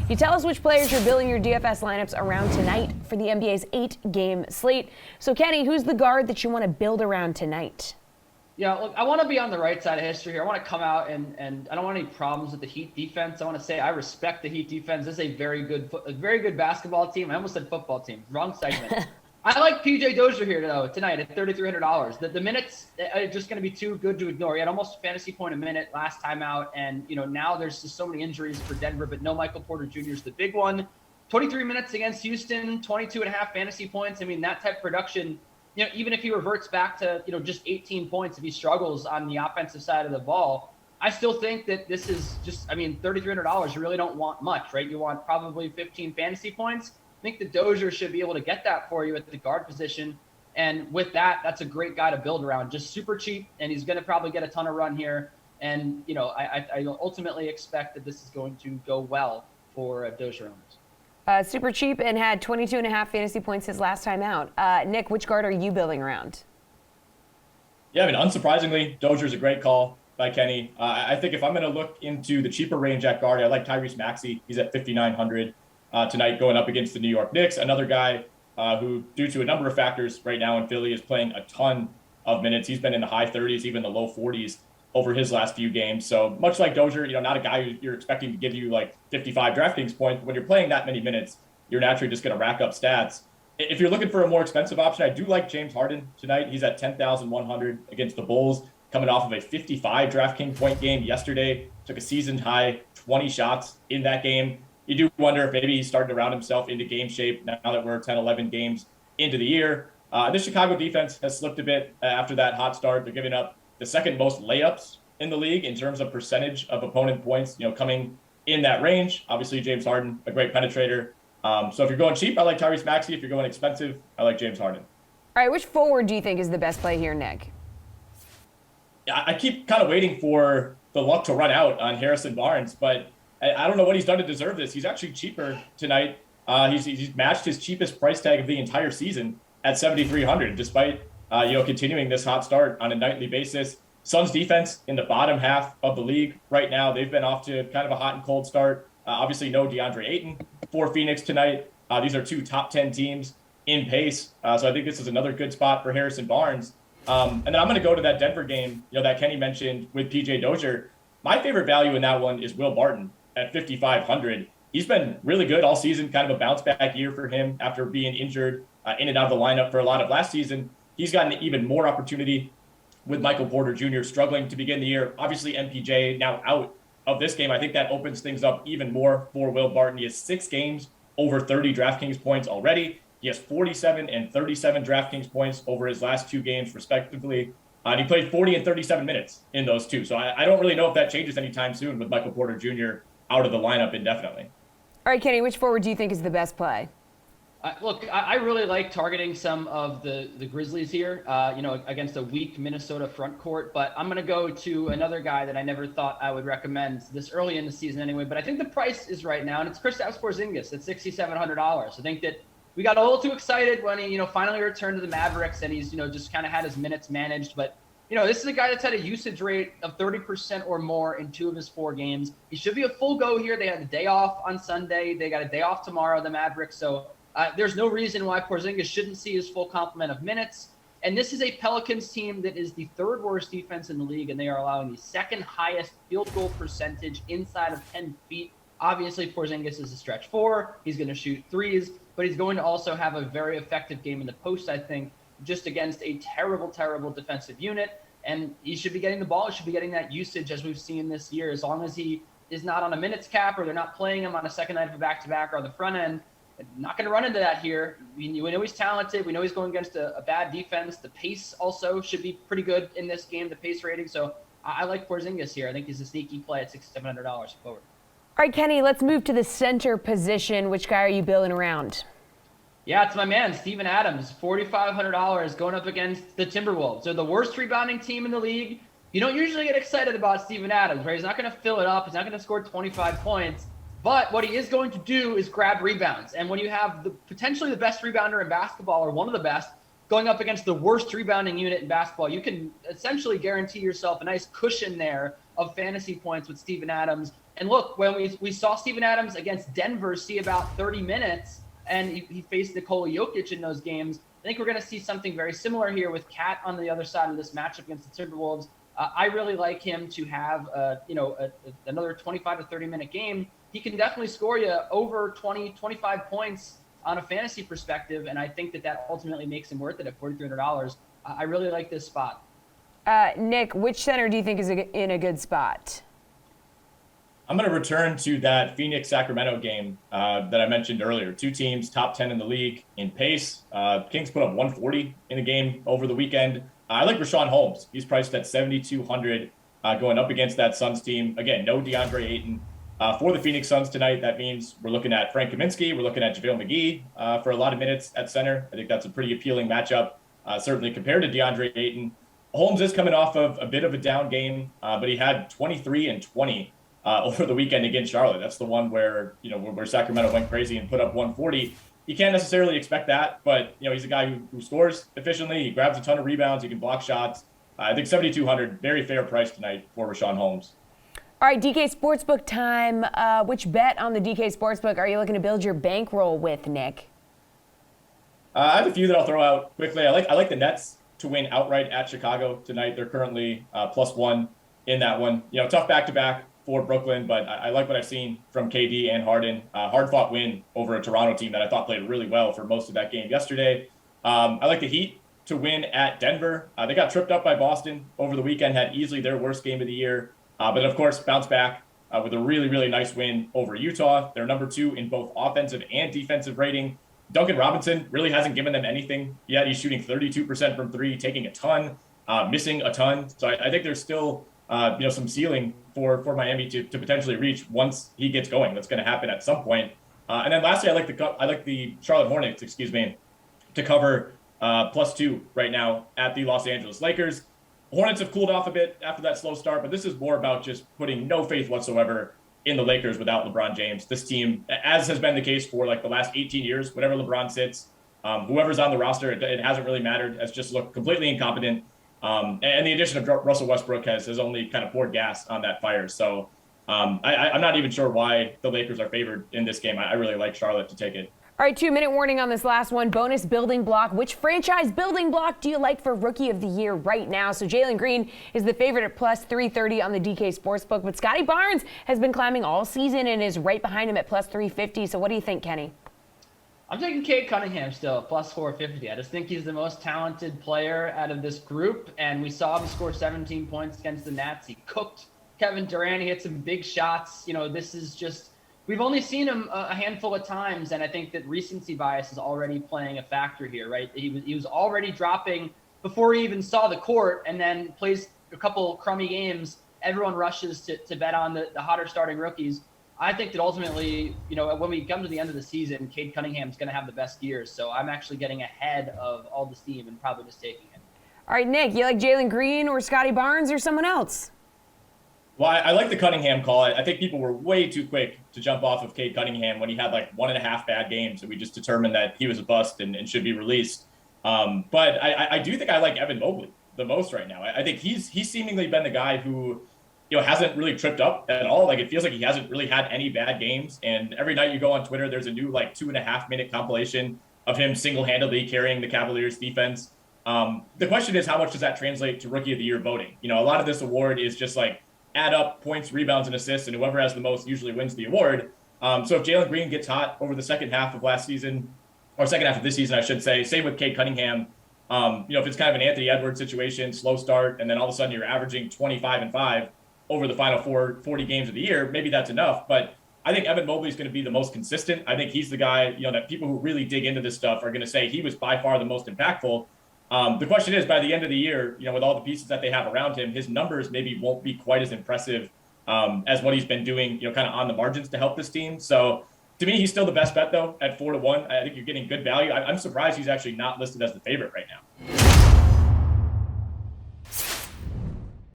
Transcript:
You tell us which players you're building your DFS lineups around tonight for the NBA's 8-game slate. So, Kenny, who's the guard that you want to build around tonight? Yeah, look, I want to be on the right side of history here. I want to come out and I don't want any problems with the Heat defense. I want to say I respect the Heat defense. This is a very good basketball team. I almost said football team. Wrong segment. I like PJ Dozier here tonight at $3,300. The minutes are just going to be too good to ignore. He had almost a fantasy point a minute last time out, and now there's just so many injuries for Denver. But no Michael Porter Jr. is the big one. 23 minutes against Houston, 22.5 fantasy points. I mean, that type of production. Even if he reverts back to, just 18 points, if he struggles on the offensive side of the ball, I still think that this is just, $3,300, you really don't want much, right? You want probably 15 fantasy points. I think the Dozier should be able to get that for you at the guard position. And with that, that's a great guy to build around. Just super cheap, and he's going to probably get a ton of run here. And, I ultimately expect that this is going to go well for Dozier owners. Super cheap and had 22.5 fantasy points his last time out. Nick, which guard are you building around? Yeah, unsurprisingly, Dozier's a great call by Kenny. I think if I'm going to look into the cheaper range at guard, I like Tyrese Maxey. He's at 5,900 tonight going up against the New York Knicks. Another guy who, due to a number of factors right now in Philly, is playing a ton of minutes. He's been in the high 30s, even the low 40s over his last few games. So much like Dozier, not a guy who you're expecting to give you like 55 DraftKings points. When you're playing that many minutes, you're naturally just going to rack up stats. If you're looking for a more expensive option, I do like James Harden tonight. He's at 10,100 against the Bulls, coming off of a 55 DraftKings point game yesterday. Took a season high 20 shots in that game. You do wonder if maybe he's starting to round himself into game shape now that we're 10, 11 games into the year. The Chicago defense has slipped a bit after that hot start. They're giving up the second most layups in the league in terms of percentage of opponent points, coming in that range. Obviously, James Harden, a great penetrator. So if you're going cheap, I like Tyrese Maxey. If you're going expensive, I like James Harden. All right, which forward do you think is the best play here, Nick? Yeah, I keep kind of waiting for the luck to run out on Harrison Barnes, but I don't know what he's done to deserve this. He's actually cheaper tonight. He's matched his cheapest price tag of the entire season at 7,300, despite continuing this hot start on a nightly basis. Suns defense in the bottom half of the league right now. They've been off to kind of a hot and cold start. Obviously, no DeAndre Ayton for Phoenix tonight. These are two top 10 teams in pace. So I think this is another good spot for Harrison Barnes. And then I'm going to go to that Denver game, that Kenny mentioned with PJ Dozier. My favorite value in that one is Will Barton at 5,500. He's been really good all season, kind of a bounce back year for him after being injured in and out of the lineup for a lot of last season. He's gotten even more opportunity with Michael Porter Jr. struggling to begin the year. Obviously, MPJ now out of this game. I think that opens things up even more for Will Barton. He has 6 games over 30 DraftKings points already. He has 47 and 37 DraftKings points over his last 2 games, respectively. And he played 40 and 37 minutes in those 2. So I don't really know if that changes anytime soon with Michael Porter Jr. out of the lineup indefinitely. All right, Kenny, which forward do you think is the best play? Look, I really like targeting some of the Grizzlies here, against a weak Minnesota front court. But I'm going to go to another guy that I never thought I would recommend this early in the season anyway. But I think the price is right now, and it's Kristaps Porzingis at $6,700. I think that we got a little too excited when he, finally returned to the Mavericks, and he's, just kind of had his minutes managed. But, this is a guy that's had a usage rate of 30% or more in 2 of his 4 games. He should be a full go here. They had a day off on Sunday. They got a day off tomorrow, the Mavericks. So there's no reason why Porzingis shouldn't see his full complement of minutes. And this is a Pelicans team that is the 3rd worst defense in the league, and they are allowing the 2nd highest field goal percentage inside of 10 feet. Obviously, Porzingis is a stretch 4. He's going to shoot threes, but he's going to also have a very effective game in the post, I think, just against a terrible, terrible defensive unit. And he should be getting the ball. He should be getting that usage as we've seen this year, as long as he is not on a minutes cap or they're not playing him on a second night of a back-to-back or on the front end. Not going to run into that here. We know he's talented. We know he's going against a bad defense. The pace also should be pretty good in this game, the pace rating. So I like Porzingis here. I think he's a sneaky play at $6,700 forward. All right, Kenny, let's move to the center position. Which guy are you building around? Yeah, it's my man, Steven Adams, $4,500 going up against the Timberwolves. They're the worst rebounding team in the league. You don't usually get excited about Steven Adams, right? He's not going to fill it up. He's not going to score 25 points. But what he is going to do is grab rebounds. And when you have potentially the best rebounder in basketball, or one of the best, going up against the worst rebounding unit in basketball, you can essentially guarantee yourself a nice cushion there of fantasy points with Steven Adams. And look, when we saw Steven Adams against Denver see about 30 minutes, and he faced Nikola Jokic in those games, I think we're going to see something very similar here with Cat on the other side of this matchup against the Timberwolves. I really like him to have, another 25 to 30-minute game. He can definitely score you over 20, 25 points on a fantasy perspective, and I think that ultimately makes him worth it at $4,300. I really like this spot. Nick, which center do you think is in a good spot? I'm going to return to that Phoenix-Sacramento game that I mentioned earlier. Two teams, top 10 in the league in pace. Kings put up 140 in a game over the weekend. I like Richaun Holmes. He's priced at 7,200 going up against that Suns team. Again, no DeAndre Ayton. For the Phoenix Suns tonight, that means we're looking at Frank Kaminsky. We're looking at JaVale McGee for a lot of minutes at center. I think that's a pretty appealing matchup, certainly compared to DeAndre Ayton. Holmes is coming off of a bit of a down game, but he had 23 and 20 over the weekend against Charlotte. That's the one where Sacramento went crazy and put up 140. You can't necessarily expect that, but he's a guy who scores efficiently. He grabs a ton of rebounds. He can block shots. I think 7,200, very fair price tonight for Richaun Holmes. All right, DK Sportsbook time. Which bet on the DK Sportsbook are you looking to build your bankroll with, Nick? I have a few that I'll throw out quickly. I like the Nets to win outright at Chicago tonight. They're currently +1 in that one. Tough back-to-back for Brooklyn, but I like what I've seen from KD and Harden. Hard-fought win over a Toronto team that I thought played really well for most of that game yesterday. I like the Heat to win at Denver. They got tripped up by Boston over the weekend, had easily their worst game of the year, but of course bounced back with a really, really nice win over Utah. They're number 2 in both offensive and defensive rating. Duncan Robinson really hasn't given them anything yet. He's shooting 32% from 3, taking a ton, missing a ton. So I think there's still some ceiling for Miami to potentially reach once he gets going. That's going to happen at some point. And then lastly, I like the Charlotte Hornets, to cover +2 right now at the Los Angeles Lakers. Hornets have cooled off a bit after that slow start, but this is more about just putting no faith whatsoever in the Lakers without LeBron James. This team, as has been the case for like the last 18 years, whenever LeBron sits, whoever's on the roster, it hasn't really mattered, has just looked completely incompetent. And the addition of Russell Westbrook has only kind of poured gas on that fire. So I'm not even sure why the Lakers are favored in this game. I really like Charlotte to take it. All right, 2-minute warning on this last one. Bonus building block. Which franchise building block do you like for Rookie of the Year right now? So Jalen Green is the favorite at +330 on the DK Sportsbook, but Scotty Barnes has been climbing all season and is right behind him at +350. So what do you think, Kenny? I'm taking Cade Cunningham still, +450. I just think he's the most talented player out of this group, and we saw him score 17 points against the Nets. He cooked Kevin Durant. He hit some big shots. This is just, we've only seen him a handful of times, and I think that recency bias is already playing a factor here, right? He was already dropping before he even saw the court, and then plays a couple crummy games. Everyone rushes to bet on the hotter starting rookies. I think that ultimately, when we come to the end of the season, Cade Cunningham's going to have the best years. So I'm actually getting ahead of all the steam and probably just taking it. All right, Nick, you like Jalen Green or Scotty Barnes or someone else? Well, I like the Cunningham call. I think people were way too quick to jump off of Cade Cunningham when he had like 1.5 bad games, and we just determined that he was a bust and should be released. But I do think I like Evan Mobley the most right now. I think he's seemingly been the guy who hasn't really tripped up at all. Like, it feels like he hasn't really had any bad games. And every night you go on Twitter, there's a new 2.5-minute compilation of him single-handedly carrying the Cavaliers defense. The question is, how much does that translate to Rookie of the Year voting? A lot of this award is just add up points, rebounds, and assists, and whoever has the most usually wins the award. So if Jalen Green gets hot over the second half of last season, or second half of this season, I should say, same with Cade Cunningham, if it's kind of an Anthony Edwards situation, slow start, and then all of a sudden you're averaging 25 and 5 over the final 40 games of the year, maybe that's enough. But I think Evan Mobley is going to be the most consistent. I think he's the guy, that people who really dig into this stuff are going to say he was by far the most impactful. The question is, by the end of the year, with all the pieces that they have around him, his numbers maybe won't be quite as impressive as what he's been doing, kind of on the margins to help this team. So to me, he's still the best bet, though, at 4-1. I think you're getting good value. I'm surprised he's actually not listed as the favorite right now.